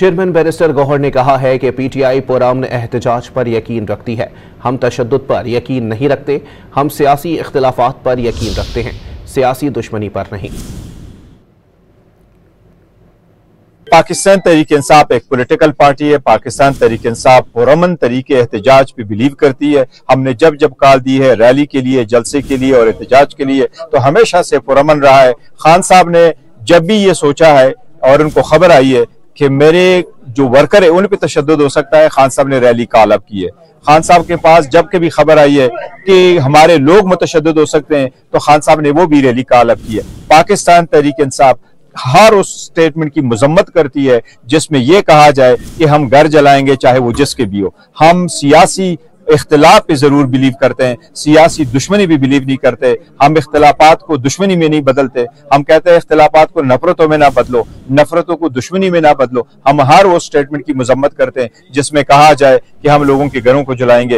Chairman barrister Gauhar ने कहा है कि पीटीआई पुरअमन एहतजाज पर यकीन रखती है। हम तशद्दुद पर यकीन नहीं रखते। हम सियासी इख्तिलाफात पर यकीन रखते हैं, सियासी दुश्मनी पर नहीं। पाकिस्तान तहरीक इंसाफ एक पॉलिटिकल पार्टी है। पाकिस्तान तहरीक इंसाफ पुरअमन तरीके एहतजाज पे बिलीव करती है। हमने जब जब कॉल दी है रैली के लिए, जलसे के लिए और एहतजाज के लिए, तो हमेशा से पुरअमन रहा है। खान साहब ने जब भी ये सोचा है और उनको खबर आई है कि मेरे जो वर्कर है उन पे तशद्दुद हो सकता है, खान साहब ने रैली कॉल अप की है। खान साहब के पास जब कभी खबर आई है कि हमारे लोग मुतशद्दिद हो सकते हैं तो खान साहब ने वो भी रैली कॉल अप की है। पाकिस्तान तहरीक इंसाफ हर उस स्टेटमेंट की मजम्मत करती है जिसमें यह कहा जाए कि हम घर जलाएंगे चाहे वो जिसके भी हो। हम सियासी इख्तिलाफ पे जरूर बिलीव करते हैं, सियासी दुश्मनी भी बिलीव नहीं करते। हम इख्तिलाफात को दुश्मनी में नहीं बदलते। हम कहते हैं इख्तिलाफात को नफरतों में ना बदलो, नफरतों को दुश्मनी में ना बदलो। हम हर वो स्टेटमेंट की मजम्मत करते हैं जिसमें कहा जाए कि हम लोगों के घरों को जलाएंगे।